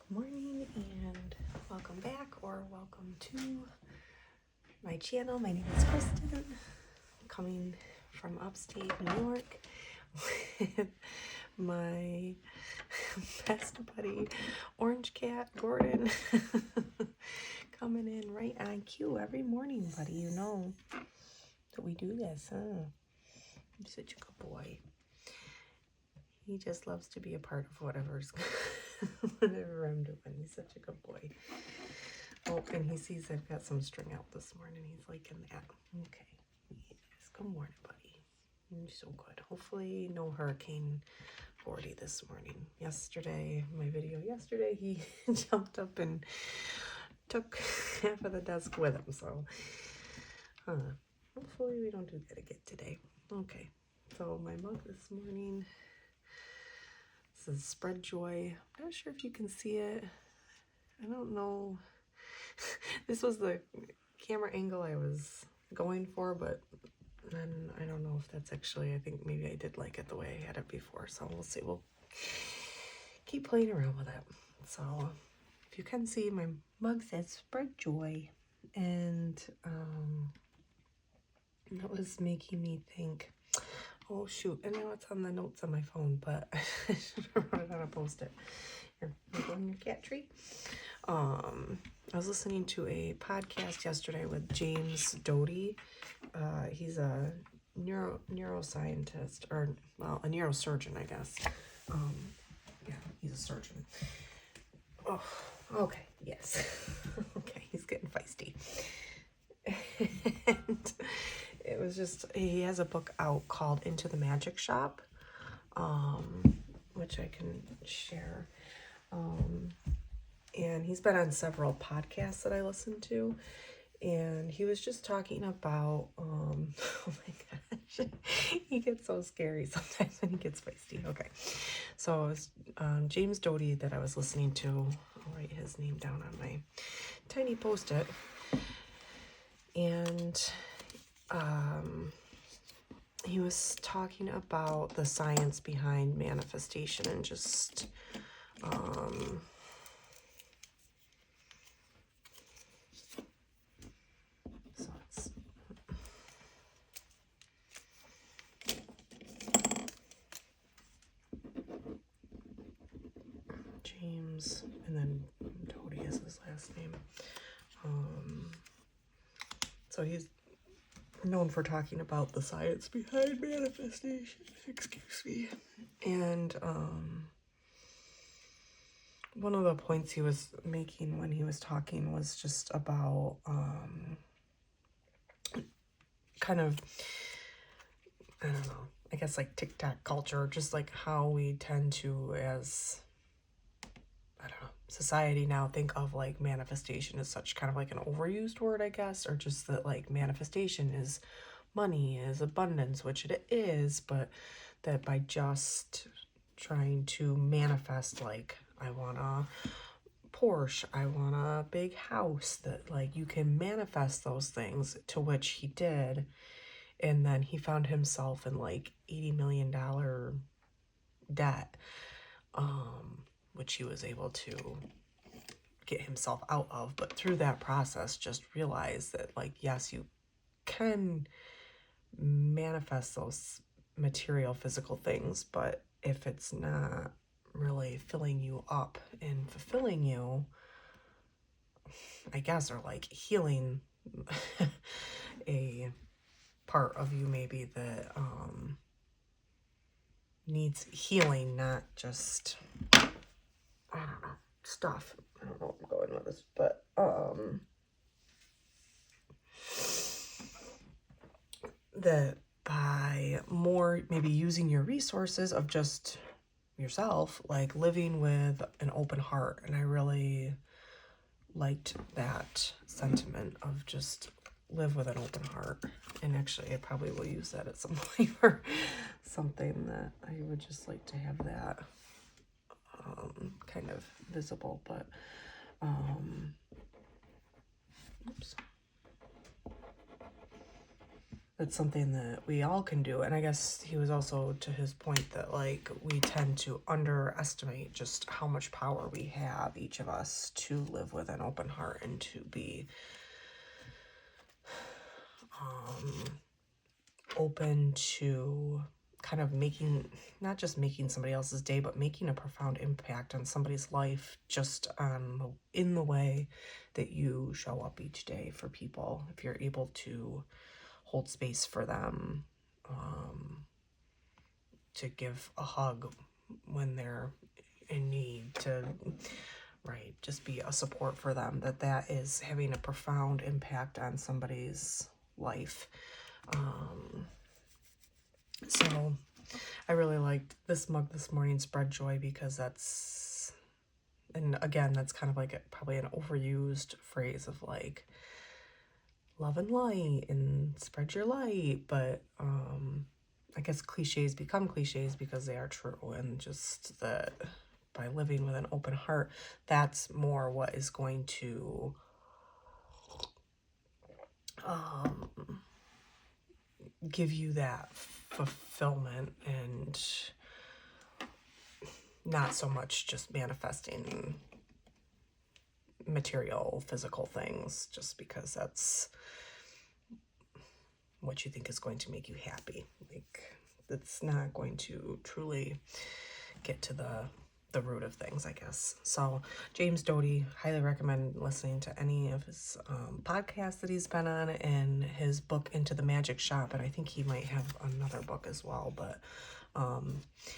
Morning and welcome back or welcome to my channel. My name is Kristen, coming from upstate New York with my best buddy Orange Cat Gordon coming in right on cue every morning, buddy. You know that we do this, huh? You're such a good boy. He just loves to be a part of whatever I'm doing. He's such a good boy. Oh, and he sees I've got some string out this morning. He's liking that. Okay. Yes. Good morning, buddy. You're so good. Hopefully no hurricane Gordie this morning. My video yesterday, he jumped up and took half of the desk with him. So, hopefully we don't do that again today. Okay. So my mug this morning. This is Spread Joy. I'm not sure if you can see it. I don't know. This was the camera angle I was going for, but then I don't know if that's actually, I think maybe I did like it the way I had it before. So we'll see. We'll keep playing around with it. So if you can see, my mug says Spread Joy. And that was making me think, oh shoot, and now it's on the notes on my phone, but I should have wrote it on a post-it. Here, go on your cat tree. I was listening to a podcast yesterday with James Doty. He's a neuroscientist, or well, a neurosurgeon, I guess. Yeah, he's a surgeon. Oh, okay, yes. Okay, he's getting feisty. And it was just, he has a book out called Into the Magic Shop, which I can share. And he's been on several podcasts that I listen to, and he was just talking about, oh my gosh, he gets so scary sometimes when he gets feisty. Okay, so it was James Doty that I was listening to. I'll write his name down on my tiny post-it. And he was talking about the science behind manifestation and just so it's James, and then Doty is his last name. So he's known for talking about the science behind manifestation, excuse me. And one of the points he was making when he was talking was just about kind of, I don't know, I guess like TikTok culture, just like how we tend to, as, I don't know, society now think of like manifestation as such kind of like an overused word, I guess, or just that like manifestation is money, is abundance, which it is, but that by just trying to manifest, like, I want a Porsche, I want a big house, that like you can manifest those things, to which he did. And then he found himself in like $80 million debt, which he was able to get himself out of. But through that process, just realized that, like, yes, you can manifest those material, physical things, but if it's not really filling you up and fulfilling you, I guess, or like healing a part of you maybe that needs healing, not just, I don't know, stuff. I don't know where I'm going with this, but that by more maybe using your resources of just yourself, like living with an open heart. And I really liked that sentiment of just live with an open heart. And actually, I probably will use that at some point for something that I would just like to have that kind of visible. But oops. That's something that we all can do. And I guess he was also to his point that like we tend to underestimate just how much power we have, each of us, to live with an open heart and to be open to kind of making, not just making somebody else's day, but making a profound impact on somebody's life, just in the way that you show up each day for people. If you're able to hold space for them, to give a hug when they're in need, to, right, just be a support for them, that is having a profound impact on somebody's life. So I really liked this mug this morning, Spread Joy, because that's, and again, that's kind of like probably an overused phrase of like love and light and spread your light, but I guess cliches become cliches because they are true, and just that by living with an open heart, that's more what is going to give you that fulfillment, and not so much just manifesting material, physical things, just because that's what you think is going to make you happy. Like, it's not going to truly get to the root of things, I guess. So James Doty, highly recommend listening to any of his podcasts that he's been on, and his book Into the Magic Shop, and I think he might have another book as well, but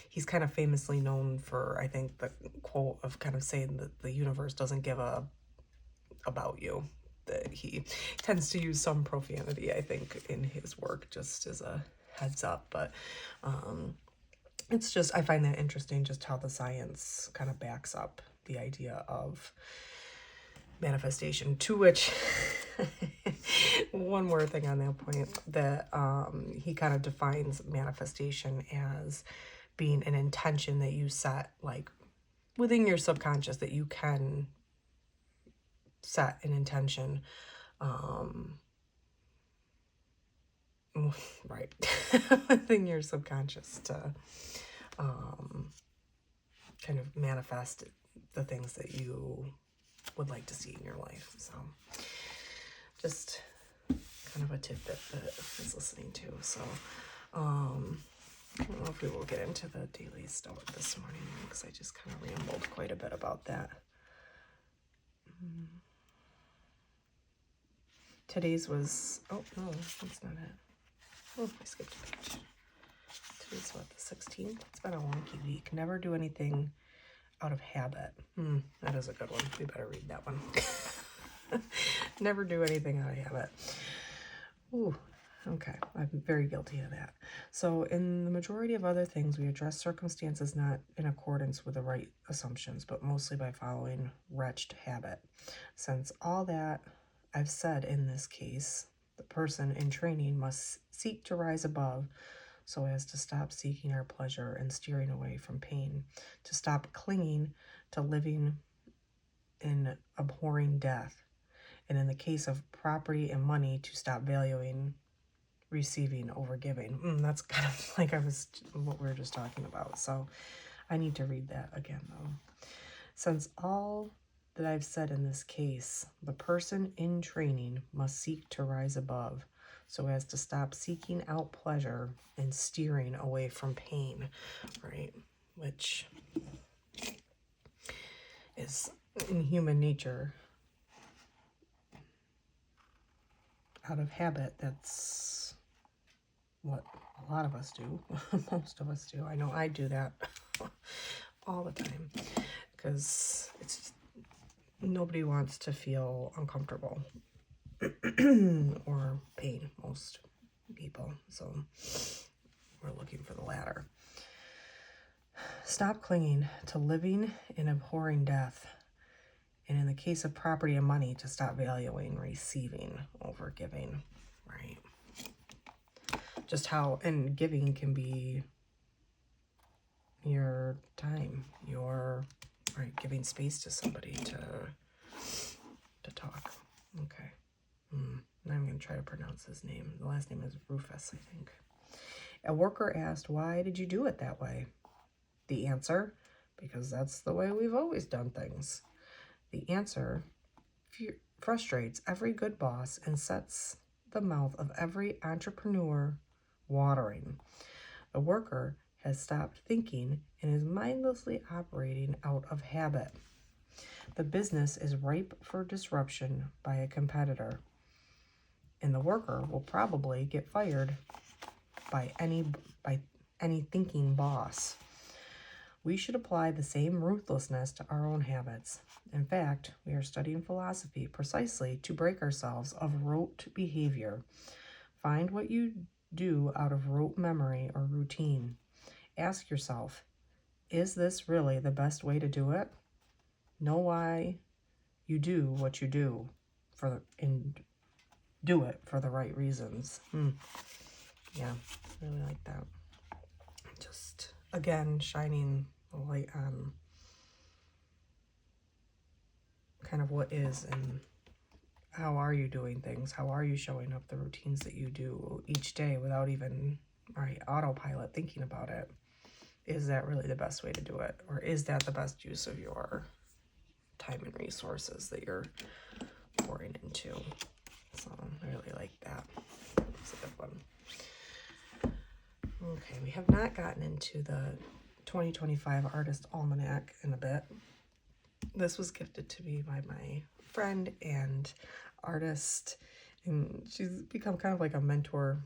he's kind of famously known for, I think, the quote of kind of saying that the universe doesn't give a about you. That he tends to use some profanity, I think, in his work, just as a heads up, but it's just, I find that interesting, just how the science kind of backs up the idea of manifestation, to which one more thing on that point, that he kind of defines manifestation as being an intention that you set, like within your subconscious, that you can set an intention, right, within your subconscious to kind of manifest the things that you would like to see in your life. So just kind of a tidbit that I was listening to. So I don't know if we will get into the Daily Stoic this morning, because I just kind of rambled quite a bit about that. Today's was, oh no, that's not it. Oh, I skipped a page. Today's what, the 16th? It's been a wonky week. Never do anything out of habit. That is a good one. We better read that one. Never do anything out of habit. Ooh, okay. I'm very guilty of that. So in the majority of other things, we address circumstances not in accordance with the right assumptions, but mostly by following wretched habit. Since all that I've said in this case, the person in training must seek to rise above, so as to stop seeking our pleasure and steering away from pain, to stop clinging to living in abhorring death, and in the case of property and money, to stop valuing receiving over giving. That's kind of like what we were just talking about. So I need to read that again, though. Since all that I've said in this case, the person in training must seek to rise above, so as to stop seeking out pleasure and steering away from pain, right? Which is in human nature. Out of habit, that's what a lot of us do. Most of us do. I know I do that all the time, because it's nobody wants to feel uncomfortable or pain, most people. So we're looking for the latter. Stop clinging to living in abhorring death, and in the case of property and money, to stop valuing receiving over giving, right? Just how, and giving can be your time, your, right, giving space to somebody to talk. Okay. I'm going to try to pronounce his name. The last name is Rufus, I think. A worker asked, "Why did you do it that way?" The answer, "Because that's the way we've always done things." The answer frustrates every good boss and sets the mouth of every entrepreneur watering. The worker has stopped thinking and is mindlessly operating out of habit. The business is ripe for disruption by a competitor, and the worker will probably get fired by any thinking boss. We should apply the same ruthlessness to our own habits. In fact, we are studying philosophy precisely to break ourselves of rote behavior. Find what you do out of rote memory or routine. Ask yourself, is this really the best way to do it? Know why you do what you do and do it for the right reasons. Yeah, really like that. Just, again, shining a light on kind of what is and how are you doing things? How are you showing up the routines that you do each day without even autopilot thinking about it? Is that really the best way to do it? Or is that the best use of your time and resources that you're pouring into? So I really like that. It's a good one. Okay, we have not gotten into the 2025 Artist Almanac in a bit. This was gifted to me by my friend and artist, and she's become kind of like a mentor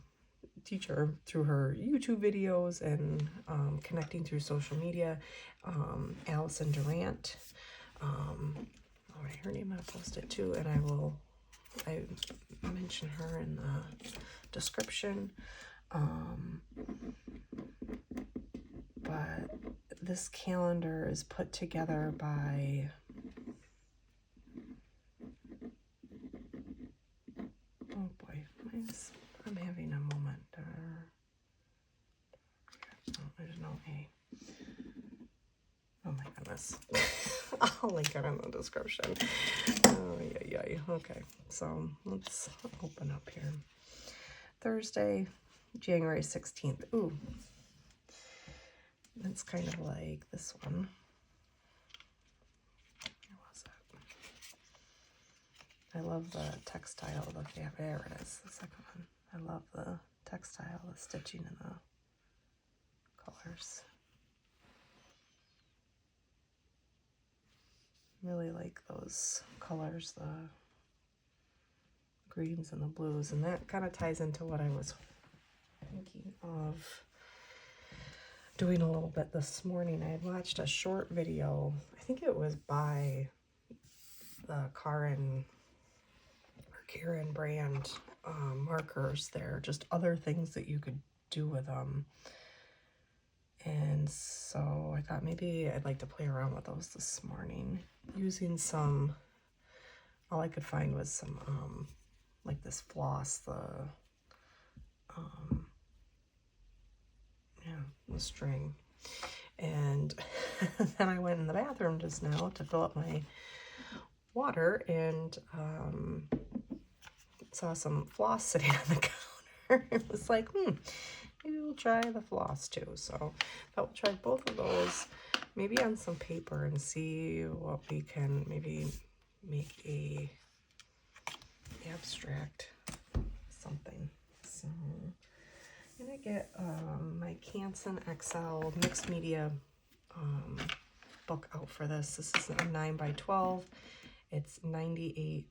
teacher through her YouTube videos and connecting through social media. Allison Durant. All right, her name I posted too, and I mention her in the description. But this calendar is put together by oh boy, I'm having a moment. Oh, there's no A. Oh my goodness. I'll link it in the description. Oh, yeah. Okay, so let's open up here. Thursday, January 16th. Ooh. It's kind of like this one. Where was it? I love the textile. Yeah, there it is. The second one. I love the textile, the stitching, and the colors. Really like those colors, the greens and the blues, and that kind of ties into what I was thinking of doing a little bit this morning. I had watched a short video, I think it was by the Karen brand markers there, just other things that you could do with them. And so I thought maybe I'd like to play around with those this morning using some, all I could find was some like this floss, the string. And then I went in the bathroom just now to fill up my water and saw some floss sitting on the counter. It was like, maybe we'll try the floss too. So I will try both of those, maybe on some paper, and see what we can maybe make a abstract something. So I'm gonna get my Canson XL mixed media book out for this. This is a 9x12. It's 98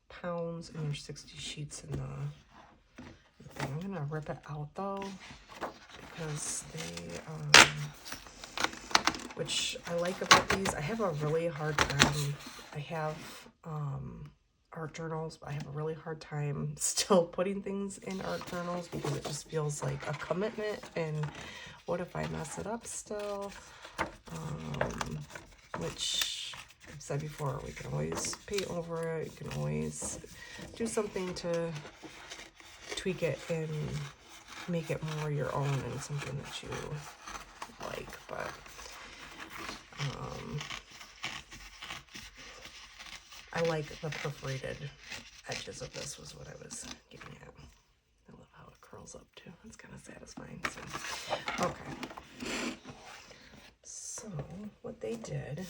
pounds and there's 60 sheets in the thing. I'm gonna rip it out though, because they which I like about these, I have a really hard time. I have art journals, but I have a really hard time still putting things in art journals because it just feels like a commitment, and what if I mess it up still? Which I've said before, we can always paint over it, you can always do something to tweak it and make it more your own and something that you like. But I like the perforated edges of this was what I was getting at. I love how it curls up too. It's kind of satisfying. So, okay. So what they did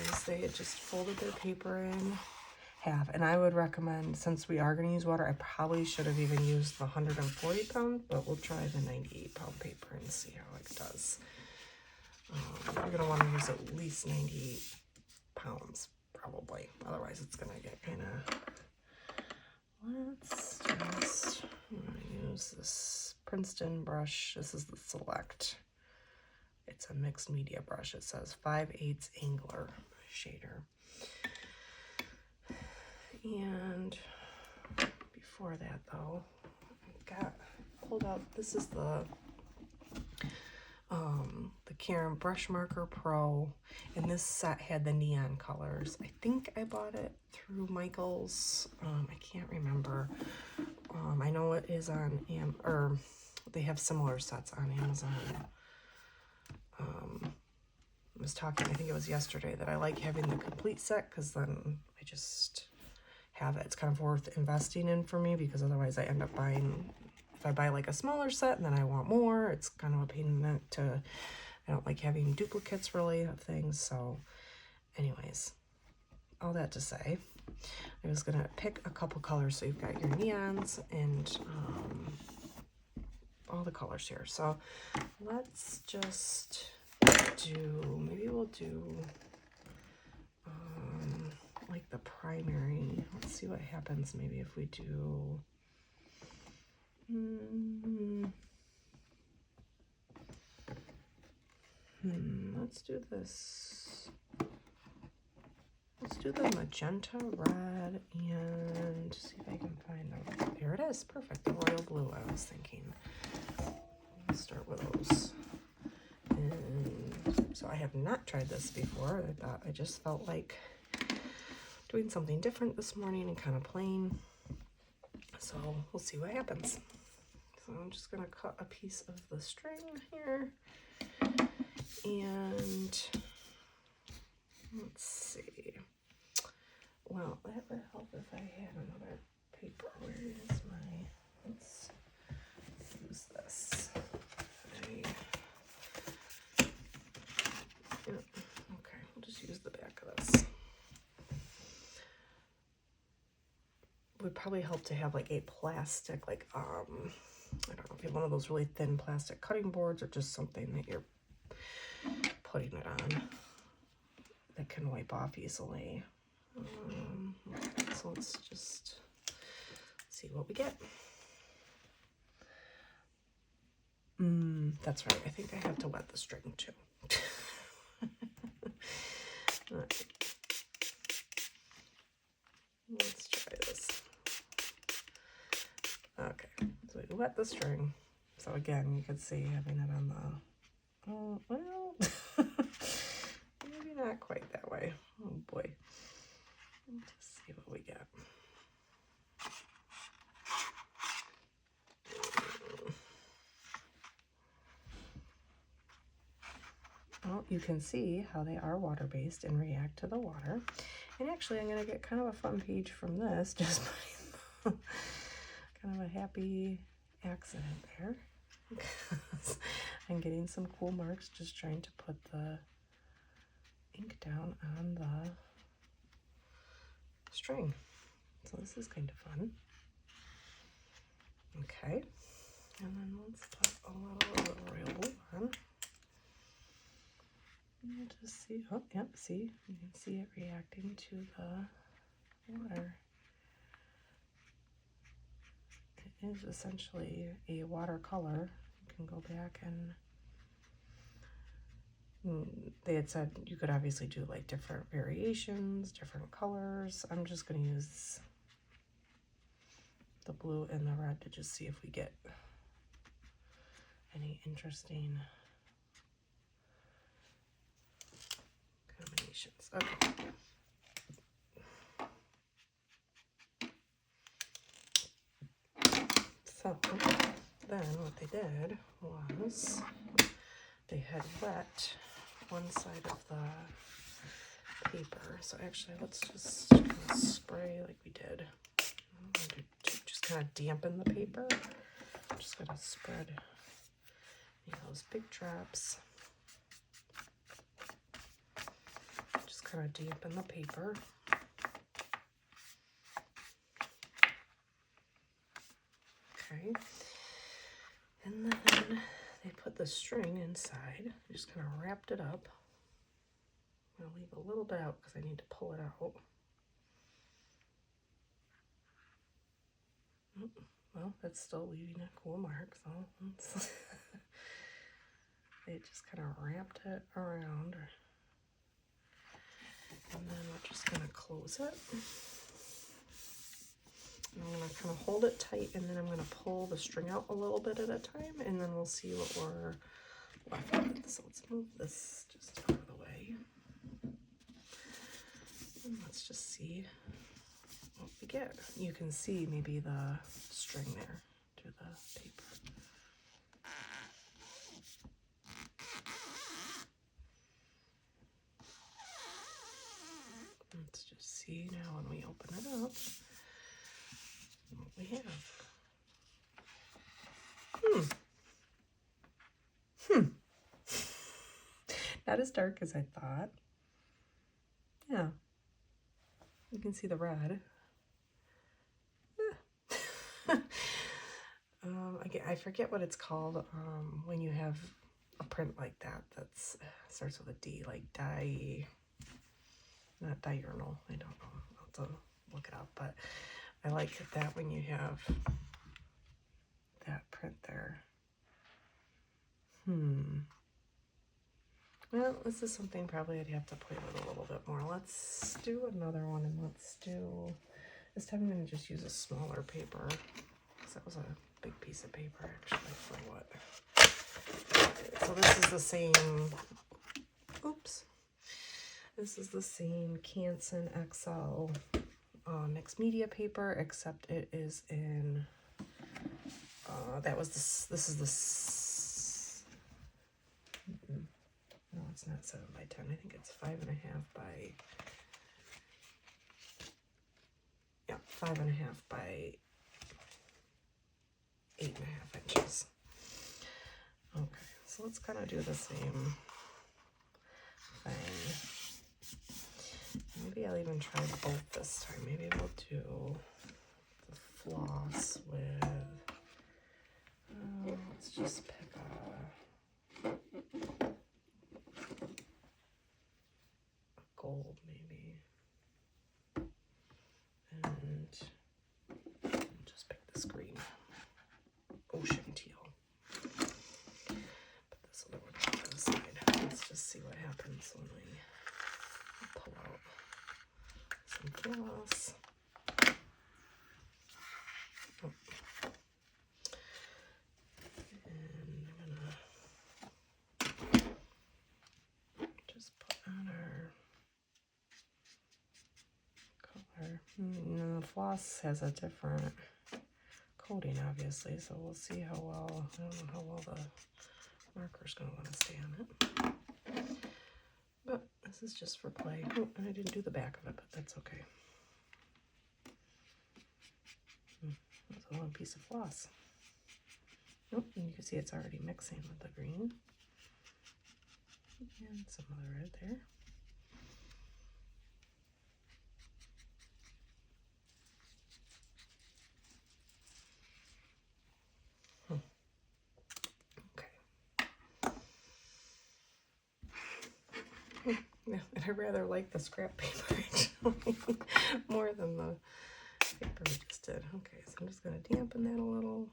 was they had just folded their paper in half, and I would recommend, since we are going to use water, I probably should have even used the 140 pound, but we'll try the 98 pound paper and see how it does. You're going to want to use at least 98 pounds, probably. Otherwise, it's going to get kind of... Let's just use this Princeton brush. This is the Select. It's a mixed media brush. It says 5/8 Angler shader. And before that, though, I pulled out, this is the KARIN Brushmarker Pro, and this set had the neon colors. I think I bought it through Michael's. I can't remember. I know it is on or they have similar sets on Amazon. I was talking, I think it was yesterday, that I like having the complete set because then I just have it. It's kind of worth investing in for me, because otherwise I end up buying, if I buy like a smaller set and then I want more, it's kind of a pain in the neck to, I don't like having duplicates really of things. So anyways, all that to say, I was gonna pick a couple colors. So you've got your neons and all the colors here. So let's just do, maybe we'll do like the primary. Let's see what happens maybe if we do let's do this. Let's do the magenta red and see if I can find them. Here it is. Perfect. The royal blue I was thinking. Let's start with those. And so I have not tried this before. I just felt like doing something different this morning and kind of plain. So we'll see what happens. So I'm just going to cut a piece of the string here. And let's see. Well, that would help if I had another paper. Where is my, let's use this. Okay, we'll just use the back of this. Would probably help to have like a plastic, like I don't know if you have one of those really thin plastic cutting boards, or just something that you're putting it on that can wipe off easily. So let's just see what we get. That's right. I think I have to wet the string too. All right. Let's try this. Okay, so we wet the string. So again, you can see having it on the, oh, well, maybe not quite that way. Oh boy. Let's just see what we get. Well, you can see how they are water-based and react to the water. And actually, I'm going to get kind of a fun page from this, just putting kind of a happy accident there. Because I'm getting some cool marks just trying to put the ink down on the string. So this is kind of fun. Okay. And then let's put a little of the royal blue on. And just see, oh, yep, see, you can see it reacting to the water. It is essentially a watercolor. You can go back and they had said you could obviously do like different variations, different colors. I'm just going to use the blue and the red to just see if we get any interesting combinations. Okay. So then what they did was they had wet one side of the paper. So actually let's just spray like we did Just kind of dampen the paper. I'm just going to spread those big drops. Just kind of dampen the paper. Okay. And then they put the string inside. I just kind of wrapped it up. I'm going to leave a little bit out because I need to pull it out. Well, that's still leaving a cool mark, so they just kind of wrapped it around. And then we're just going to close it. And I'm going to kind of hold it tight, and then I'm going to pull the string out a little bit at a time, and then we'll see what we're left with. So let's move this just out of the way. And let's just see what we get. You can see maybe the string there through the paper. Let's just see now when we open it up what we have. Not as dark as I thought. Yeah. You can see the red. I forget what it's called when you have a print like that starts with a D, like not diurnal. I don't know. I'll have to look it up, but I like that when you have that print there. Well, this is something probably I'd have to play with a little bit more. Let's do another one, and this time I'm going to just use a smaller paper, because that was a big piece of paper actually for what. Okay, so this is the same, this is the same Canson XL mixed media paper, except it is in, this is the, no, it's not 7 by 10. I think it's 5.5 by, yeah, 5.5 by 8.5 inches. Okay, so let's kind of do the same thing. Maybe I'll even try both this time. Maybe we'll do the floss with, let's just pick a gold maybe, and just pick this green, ocean teal. Put this other one on the side. Let's just see what happens when we pull out some floss. And I'm gonna just put on our color. And the floss has a different coating, obviously, so we'll see how well, I don't know how well the marker's going to want to stay on it. But this is just for play. Oh, and I didn't do the back of it, but that's okay. That's a long piece of floss. Oh, and you can see it's already mixing with the green. And some of the red there. Yeah, and I rather like the scrap paper actually more than the paper we just did. Okay, so I'm just going to dampen that a little.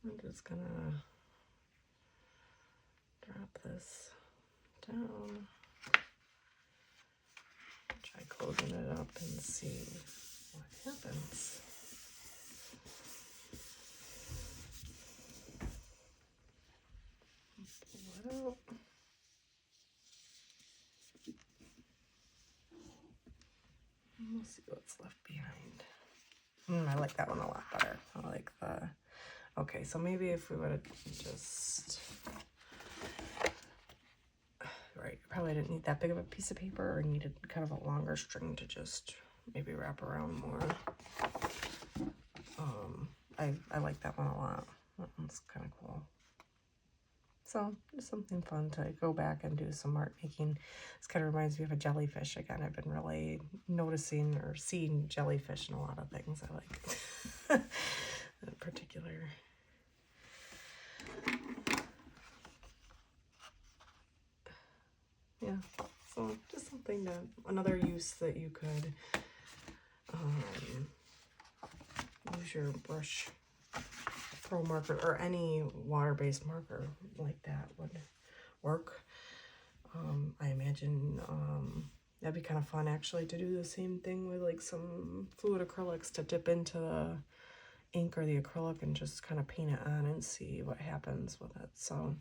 I'm just going to drop this down. Try closing it up and see what happens. Pull it out. We'll see what's left behind. I like that one a lot better. I like the, okay, so maybe if we would have just, right, probably didn't need that big of a piece of paper, or needed kind of a longer string to just maybe wrap around more. I like that one a lot. That one's kind of cool. So just something fun to go back and do some art making. This kind of reminds me of a jellyfish again. I've been really noticing or seeing jellyfish in a lot of things I like. In particular. Yeah, so just something to, another use that you could use your brush pro marker or any water-based marker like that would work. I imagine that'd be kind of fun actually to do the same thing with like some fluid acrylics, to dip into the ink or the acrylic and just kind of paint it on and see what happens with it. So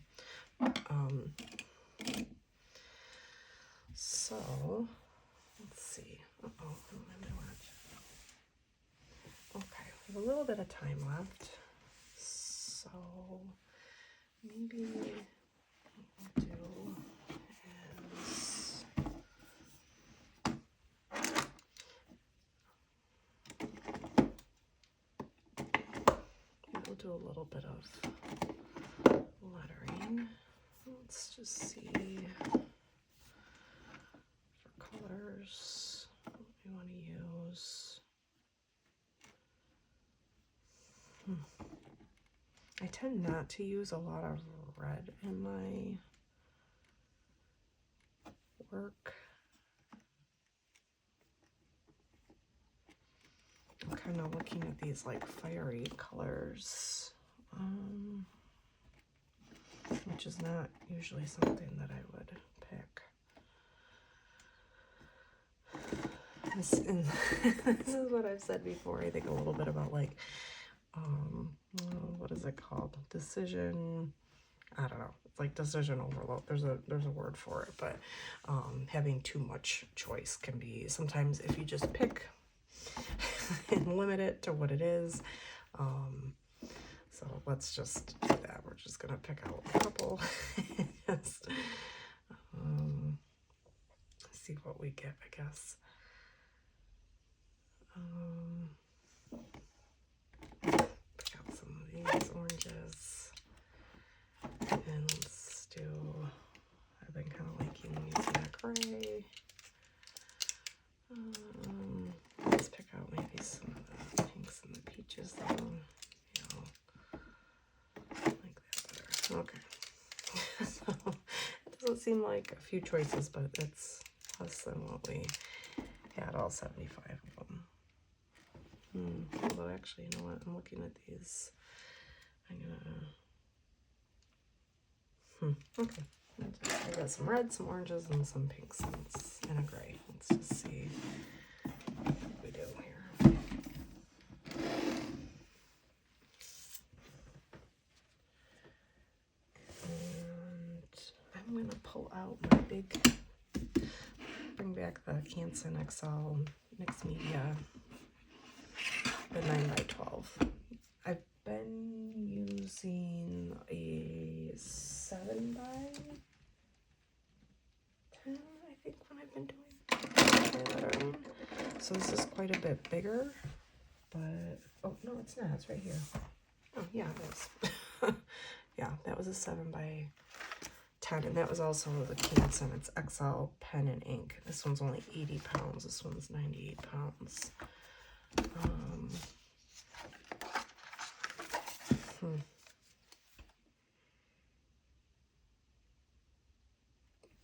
let's see. Uh-oh, what am I watching? Okay, we have a little bit of time left. So maybe what we'll do is we'll do a little bit of lettering. Let's just see for colors what we want to use. I tend not to use a lot of red in my work. I'm kind of looking at these like fiery colors, which is not usually something that I would pick. This is what I've said before. I think a little bit about like, what is it called? Decision. I don't know. It's like decision overload. There's a word for it, but having too much choice can be sometimes if you just pick and limit it to what it is. So let's just do that. We're just gonna pick out a couple. Just, see what we get, I guess. Pick out some of these oranges. And let's do, I've been kind of liking using a gray. Let's pick out maybe some of the pinks and the peaches though. You know, like that better. Okay. So it doesn't seem like a few choices, but it's less than what we had, all 75 of them. Although actually, you know what? I'm looking at these. I'm gonna. Okay. I got some reds, some oranges, and some pinks, and a gray. Let's just see what we do here. And I'm gonna pull out my bring back the Canson XL Mixed Media, the 9x12. I've been using a 7x10, I think, when I've been doing. So this is quite a bit bigger, but oh no, it's not. It's right here. Oh yeah, it is. Yeah, that was a 7x10, and that was also the Canson. It's XL Pen and Ink. This one's only 80 pounds. This one's 98 pounds.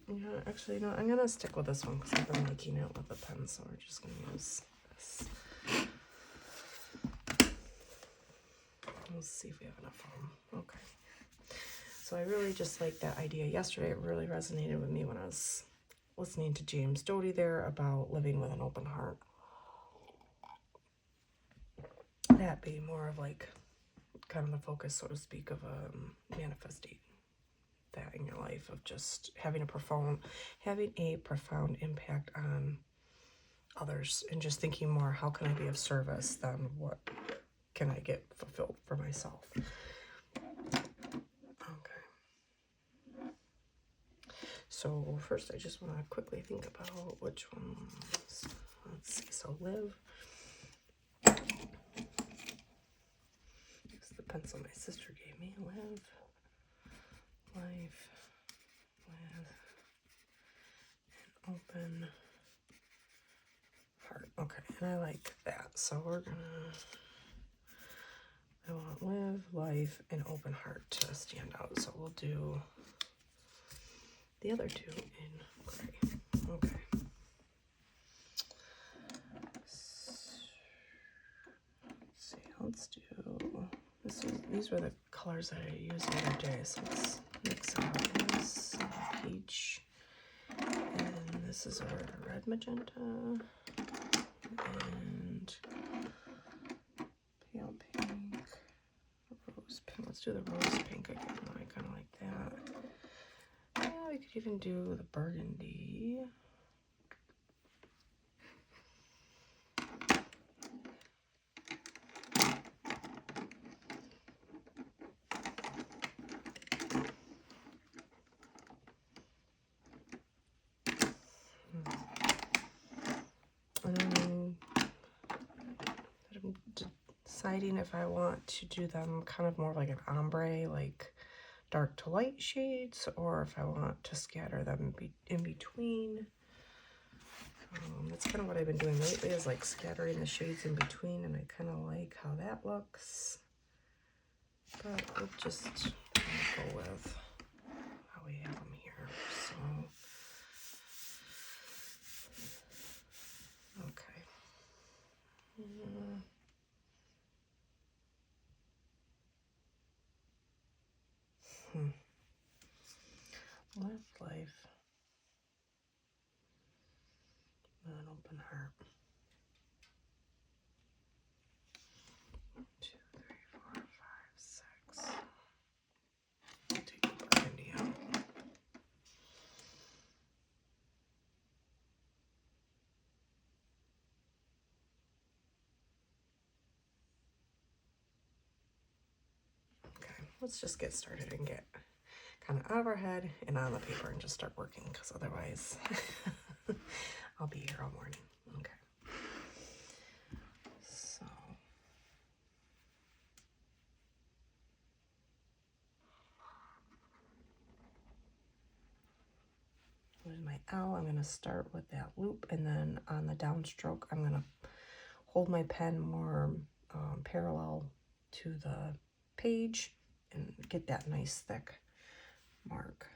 Yeah, actually, you know, I'm gonna stick with this one because I've been making it with a pen, so we're just gonna use this. Let's see if we have enough foam. Okay. So I really just like that idea. Yesterday, it really resonated with me when I was listening to James Doty there about living with an open heart. That being more of like kind of the focus, so to speak, of manifesting that in your life, of just having a profound impact on others, and just thinking more, how can I be of service than what can I get fulfilled for myself. Okay. So first I just want to quickly think about which ones. Let's see. So live. pencil my sister gave me. Live life with an open heart. Okay, and I like that. So we're gonna, I want live life and open heart to stand out. So we'll do the other two in gray. Okay. Let's do this. These were the colors that I used the other day, so let's mix up this peach, and this is our red magenta, and pale pink, rose pink. Let's do the rose pink again. I kind of like that. Yeah, we could even do the burgundy. I'm deciding if I want to do them kind of more like an ombre, like dark to light shades, or if I want to scatter them in between. That's kind of what I've been doing lately, is like scattering the shades in between, and I kind of like how that looks. But we'll just go with how we have them here. So, okay. Live life with an open heart. 1, 2, 3, 4, 5, 6. I'll take the burgundy out. Okay, let's just get started and get kind of out of our head and on the paper and just start working, because otherwise I'll be here all morning. Okay. So with my L, I'm going to start with that loop, and then on the downstroke, I'm going to hold my pen more parallel to the page and get that nice thick mark.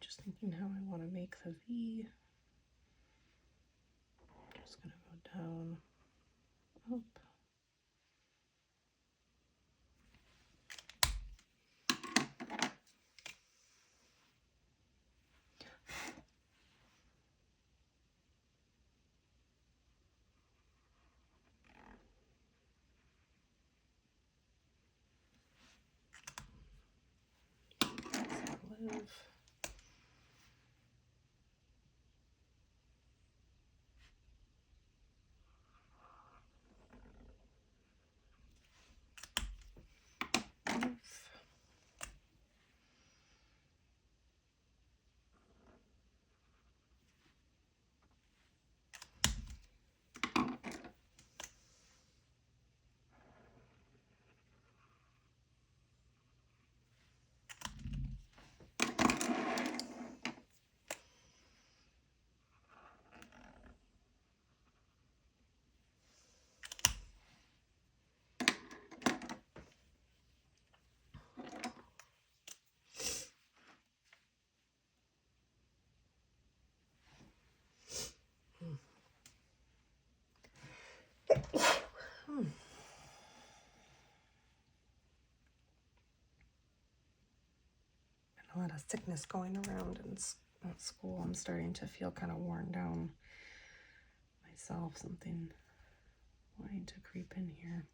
Just thinking how I want to make the V. Just going to go down, up. Live. A lot of sickness going around in school. I'm starting to feel kind of worn down myself. Something wanting to creep in here.